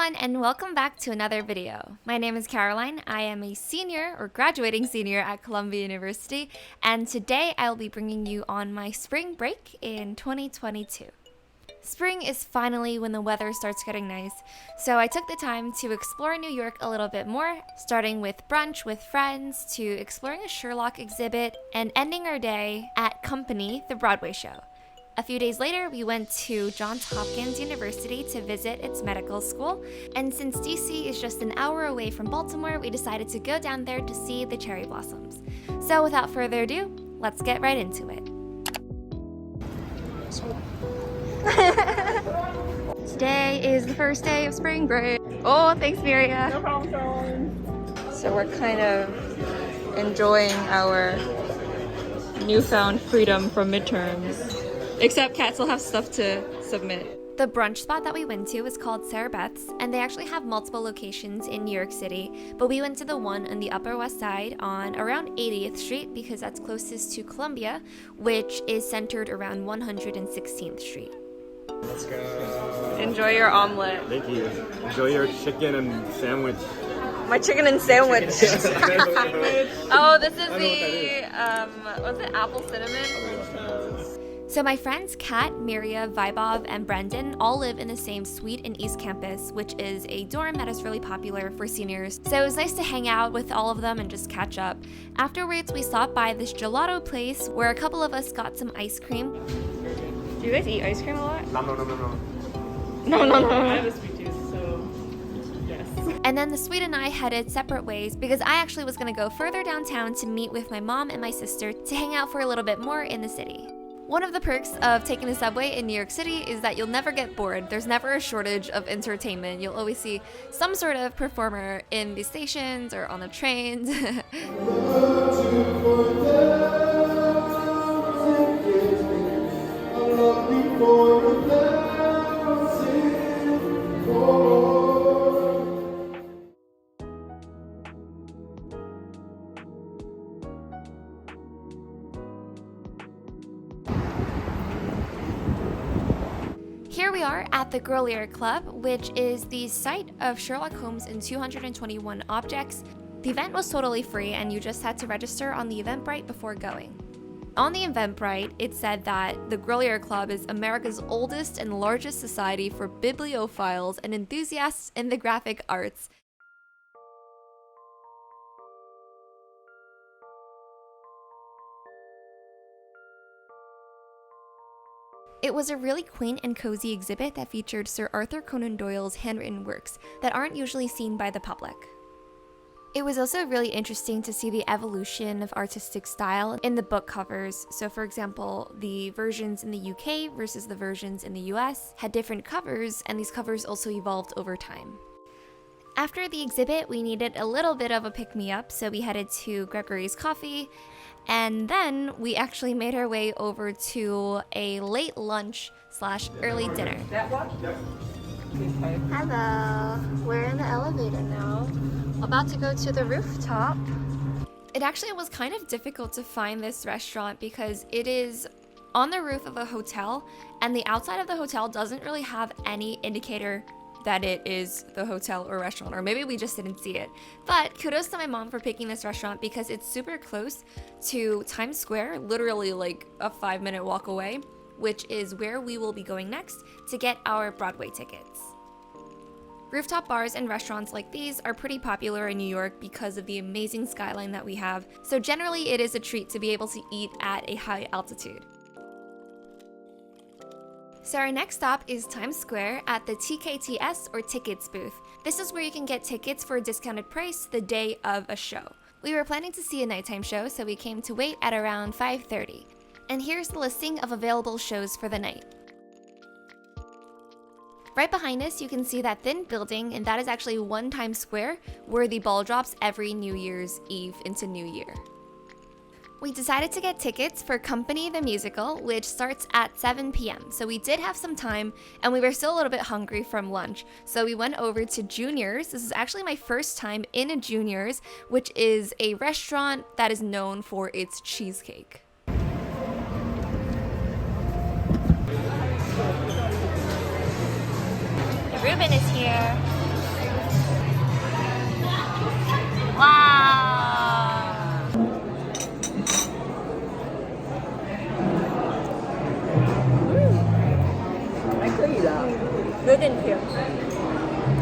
everyone, and welcome back to another video. My name is Caroline. I am a senior or graduating senior at Columbia University, and today I will be bringing you on my spring break in 2022. Spring is finally when the weather starts getting nice, so I took the time to explore New York a little bit more, starting with brunch with friends to exploring a Sherlock exhibit and ending our day at Company, the Broadway show. A few days later, we went to Johns Hopkins University to visit its medical school, and since DC is just an hour away from Baltimore, we decided to go down there to see the cherry blossoms. So without further ado, let's get right into it. Today is the first day of spring break. Oh, thanks, Miria. No problem, Caroline. So we're kind of enjoying our newfound freedom from midterms. Except cats will have stuff to submit. The brunch spot that we went to is called Sarah Beth's, and they actually have multiple locations in New York City, but we went to the one on the Upper West Side on around 80th Street because that's closest to Columbia, which is centered around 116th Street. Let's go. Enjoy your omelet. Thank you. Enjoy your chicken and sandwich. My chicken and sandwich. Oh, this is what's it, apple cinnamon? So my friends Kat, Miria, Vibov, and Brendan all live in the same suite in East Campus, which is a dorm that is really popular for seniors. So it was nice to hang out with all of them and just catch up. Afterwards, we stopped by this gelato place where a couple of us got some ice cream. Do you guys eat ice cream a lot? No. I have a sweet tooth, so yes. And then the suite and I headed separate ways because I actually was going to go further downtown to meet with my mom and my sister to hang out for a little bit more in the city. One of the perks of taking the subway in New York City is that you'll never get bored. There's never a shortage of entertainment. You'll always see some sort of performer in the stations or on the trains. Here we are at the 𝐒𝐂𝐈𝐒𝐿 Club, which is the site of Sherlock Holmes and 221 objects. The event was totally free and you just had to register on the Eventbrite before going. On the Eventbrite, it said that the 𝐒𝐂𝐈𝐿 Club is America's oldest and largest society for bibliophiles and enthusiasts in the graphic arts. It was a really quaint and cozy exhibit that featured Sir Arthur Conan Doyle's handwritten works that aren't usually seen by the public. It was also really interesting to see the evolution of artistic style in the book covers. So for example, the versions in the UK versus the versions in the US had different covers, and these covers also evolved over time. After the exhibit, we needed a little bit of a pick-me-up, so we headed to Gregory's Coffee, and then we actually made our way over to a late lunch / early dinner. Hello, we're in the elevator now, about to go to the rooftop. It actually was kind of difficult to find this restaurant because it is on the roof of a hotel, and the outside of the hotel doesn't really have any indicator that it is the hotel or restaurant, or maybe we just didn't see it. But kudos to my mom for picking this restaurant because it's super close to Times Square, literally like a 5-minute walk away, which is where we will be going next to get our Broadway tickets. Rooftop bars and restaurants like these are pretty popular in New York because of the amazing skyline that we have, so generally it is a treat to be able to eat at a high altitude. So our next stop is Times Square at the tkts or tickets booth. This is where you can get tickets for a discounted price the day of a show. We were planning to see a nighttime show, so we came to wait at around 5:30. And here's the listing of available shows for the night. Right behind us, you can see that thin building, and that is actually one Times Square where the ball drops every New Year's Eve into New Year. We decided to get tickets for Company the Musical, which starts at 7 p.m. So we did have some time, and we were still a little bit hungry from lunch. So we went over to Junior's. This is actually my first time in a Junior's, which is a restaurant that is known for its cheesecake. Ruben is here. 点甜，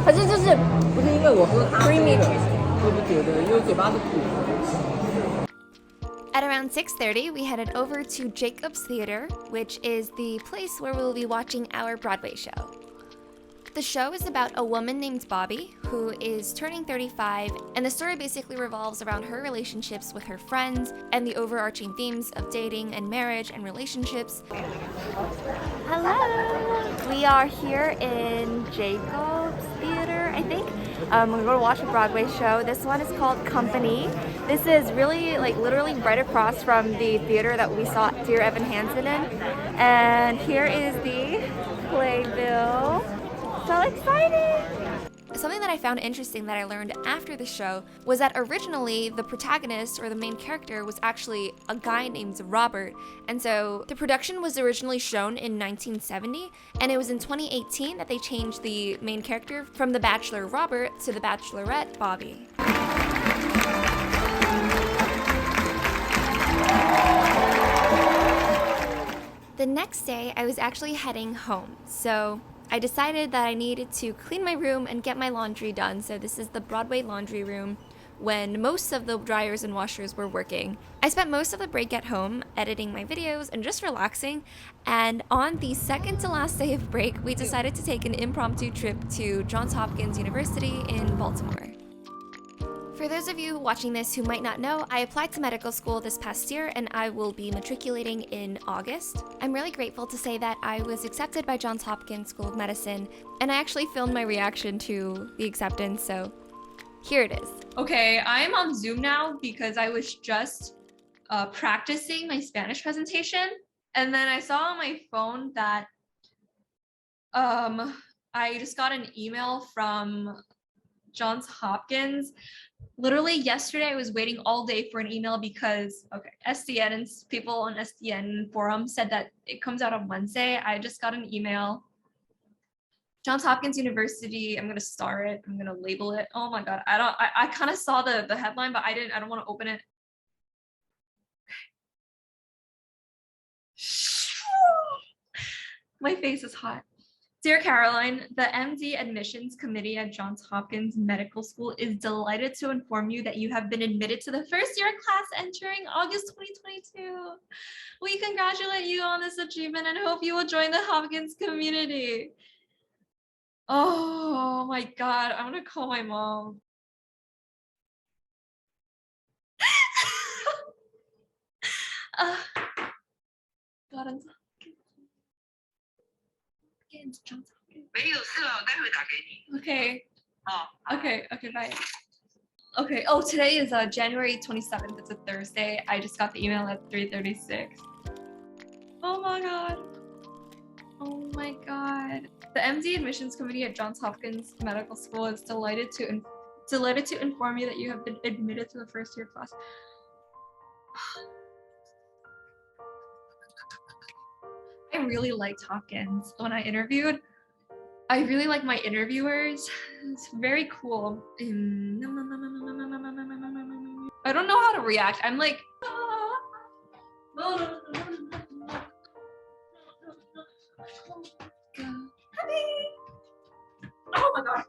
可是就是不是因为我喝咖啡 creamy 的， cheesecake。会不会觉得因为嘴巴是苦的？ At around 6:30, we headed over to Jacob's Theater, which is the place where we'll be watching our Broadway show. The show is about a woman named Bobby who is turning 35, and the story basically revolves around her relationships with her friends and the overarching themes of dating and marriage and relationships. Hello! We are here in Jacob's Theater, I think. We're going to watch a Broadway show. This one is called Company. This is really, like, literally right across from the theater that we saw Dear Evan Hansen in. And here is the playbill. So exciting! Something that I found interesting that I learned after the show was that originally the protagonist or the main character was actually a guy named Robert. And so the production was originally shown in 1970, and it was in 2018 that they changed the main character from the Bachelor Robert to the Bachelorette Bobby. The next day, I was actually heading home, so I decided that I needed to clean my room and get my laundry done. So this is the Broadway laundry room when most of the dryers and washers were working. I spent most of the break at home editing my videos and just relaxing. And on the second to last day of break, we decided to take an impromptu trip to Johns Hopkins University in Baltimore. For those of you watching this who might not know, I applied to medical school this past year and I will be matriculating in August. I'm really grateful to say that I was accepted by Johns Hopkins School of Medicine, and I actually filmed my reaction to the acceptance, so here it is. Okay, I'm on Zoom now because I was just practicing my Spanish presentation, and then I saw on my phone that I just got an email from Johns Hopkins. Literally yesterday, I was waiting all day for an email because, SDN and people on SDN forum said that it comes out on Wednesday. I just got an email. Johns Hopkins University, I'm gonna star it. I'm gonna label it. Oh my God, I kind of saw the headline, but I don't want to open it. My face is hot. Dear Caroline, the MD Admissions Committee at Johns Hopkins Medical School is delighted to inform you that you have been admitted to the first year class entering August 2022. We congratulate you on this achievement and hope you will join the Hopkins community. Oh my God, I'm gonna call my mom. God, I'm Johns Hopkins. 没有事了，我待会打给你。Okay. Okay, bye. Okay, oh, today is January 27th. It's a Thursday. I just got the email at 3:36. Oh my God. Oh my God. The MD Admissions Committee at Johns Hopkins Medical School is delighted to inform you that you have been admitted to the first year class. I really liked Hopkins when I interviewed. I really like my interviewers. It's very cool. I don't know how to react. I'm like, oh my God.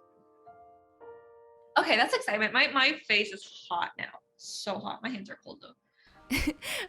Okay, that's excitement. My face is hot now. So hot. My hands are cold though.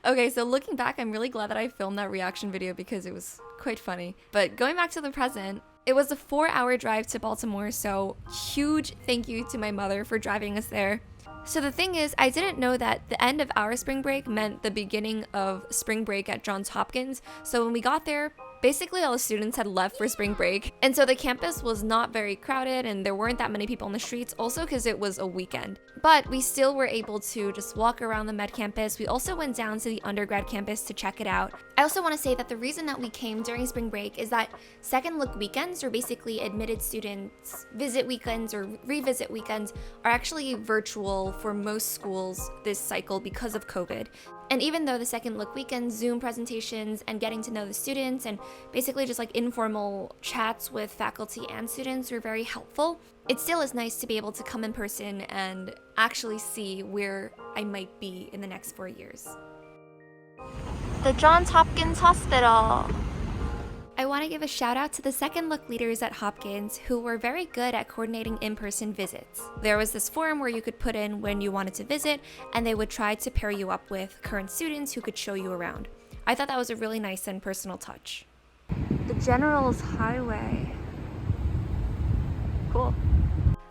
Okay, so looking back, I'm really glad that I filmed that reaction video because it was quite funny. But going back to the present, it was a 4-hour drive to Baltimore, so huge thank you to my mother for driving us there. So the thing is, I didn't know that the end of our spring break meant the beginning of spring break at Johns Hopkins. So when we got there, basically all the students had left for spring break. And so the campus was not very crowded and there weren't that many people on the streets, also because it was a weekend. But we still were able to just walk around the med campus. We also went down to the undergrad campus to check it out. I also want to say that the reason that we came during spring break is that second look weekends, or basically admitted students visit weekends or revisit weekends, are actually virtual for most schools this cycle because of COVID. And even though the second look weekends, Zoom presentations, and getting to know the students, and basically just like informal chats with faculty and students were very helpful, it still is nice to be able to come in person and actually see where I might be in the next 4 years. The Johns Hopkins Hospital. I want to give a shout out to the second look leaders at Hopkins who were very good at coordinating in-person visits. There was this form where you could put in when you wanted to visit, and they would try to pair you up with current students who could show you around. I thought that was a really nice and personal touch. The General's Highway. Cool.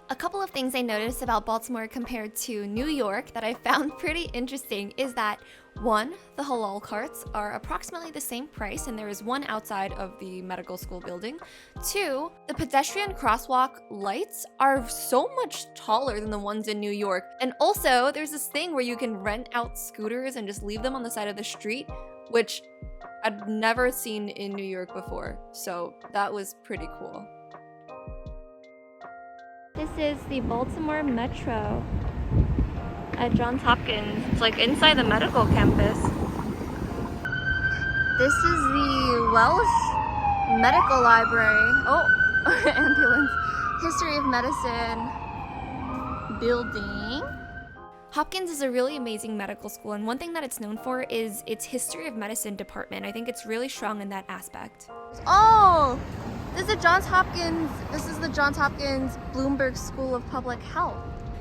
A couple of things I noticed about Baltimore compared to New York that I found pretty interesting is that 1, the halal carts are approximately the same price and there is one outside of the medical school building. 2, the pedestrian crosswalk lights are so much taller than the ones in New York. And also, there's this thing where you can rent out scooters and just leave them on the side of the street, which I'd never seen in New York before. So that was pretty cool. This is the Baltimore Metro at Johns Hopkins. It's like inside the medical campus. This is the Welsh Medical Library. Oh, ambulance. History of Medicine building. Hopkins is a really amazing medical school, and one thing that it's known for is its history of medicine department. I think it's really strong in that aspect. Oh! This is the Johns Hopkins Bloomberg School of Public Health.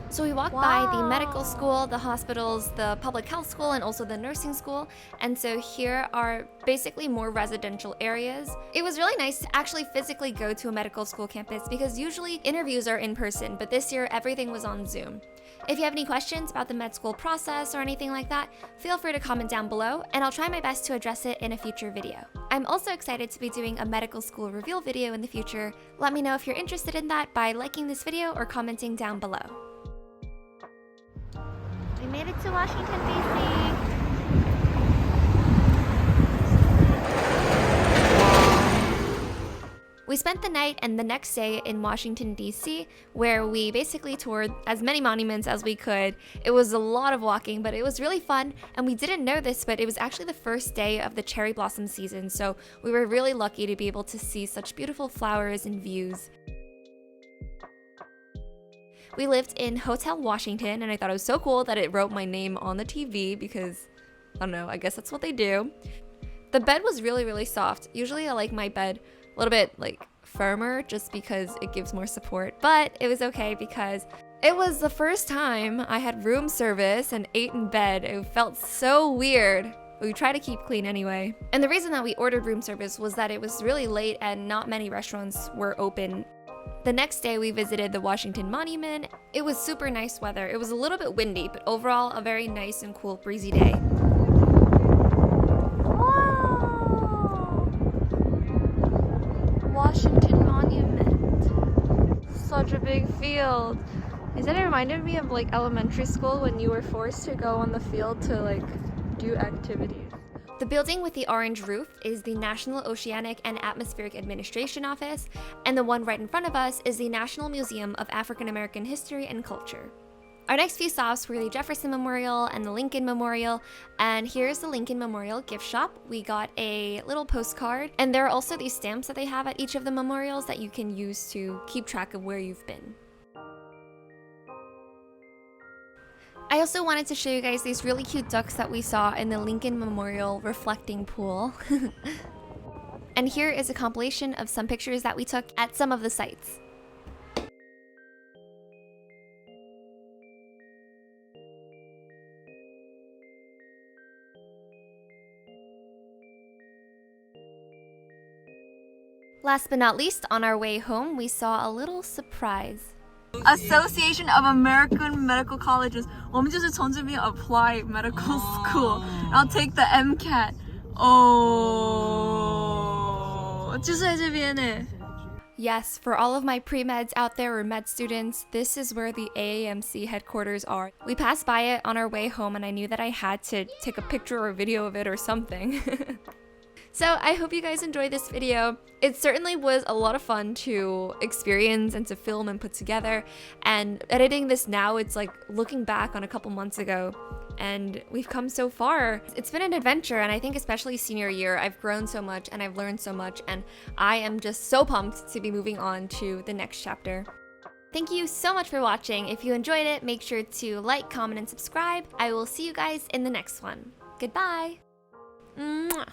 So we walked by the medical school, the hospitals, the public health school, and also the nursing school. And so here are basically more residential areas. It was really nice to actually physically go to a medical school campus because usually interviews are in person, but this year everything was on Zoom. If you have any questions about the med school process or anything like that, feel free to comment down below and I'll try my best to address it in a future video. I'm also excited to be doing a medical school reveal video in the future. Let me know if you're interested in that by liking this video or commenting down below. We made it to Washington, D.C. We spent the night and the next day in Washington, D.C., where we basically toured as many monuments as we could. It was a lot of walking, but it was really fun, and we didn't know this, but it was actually the first day of the cherry blossom season, so we were really lucky to be able to see such beautiful flowers and views. We lived in Hotel Washington, and I thought it was so cool that it wrote my name on the TV because, I don't know, I guess that's what they do. The bed was really, really soft. Usually I like my bed a little bit like firmer just because it gives more support, but it was okay because it was the first time I had room service and ate in bed. It felt so weird. We try to keep clean anyway. And the reason that we ordered room service was that it was really late and not many restaurants were open. The next day we visited the Washington Monument. It was super nice weather. It was a little bit windy, but overall a very nice and cool breezy day. Washington Monument. Such a big field. Is that it reminded me of like elementary school when you were forced to go on the field to like do activities. The building with the orange roof is the National Oceanic and Atmospheric Administration Office, and the one right in front of us is the National Museum of African American History and Culture. Our next few stops were the Jefferson Memorial and the Lincoln Memorial, and here's the Lincoln Memorial gift shop. We got a little postcard, and there are also these stamps that they have at each of the memorials that you can use to keep track of where you've been. I also wanted to show you guys these really cute ducks that we saw in the Lincoln Memorial reflecting pool. And here is a compilation of some pictures that we took at some of the sites. Last but not least, on our way home, we saw a little surprise. Association of American Medical Colleges. 我们就是从这边 apply medical school, 然后 take the MCAT. Oh, 就在这边呢。Yes, for all of my pre-meds out there or med students, this is where the AAMC headquarters are. We passed by it on our way home and I knew that I had to take a picture or a video of it or something. So I hope you guys enjoyed this video. It certainly was a lot of fun to experience and to film and put together. And editing this now, it's like looking back on a couple months ago and we've come so far. It's been an adventure, and I think especially senior year, I've grown so much and I've learned so much, and I am just so pumped to be moving on to the next chapter. Thank you so much for watching. If you enjoyed it, make sure to like, comment, and subscribe. I will see you guys in the next one. Goodbye. Mwah.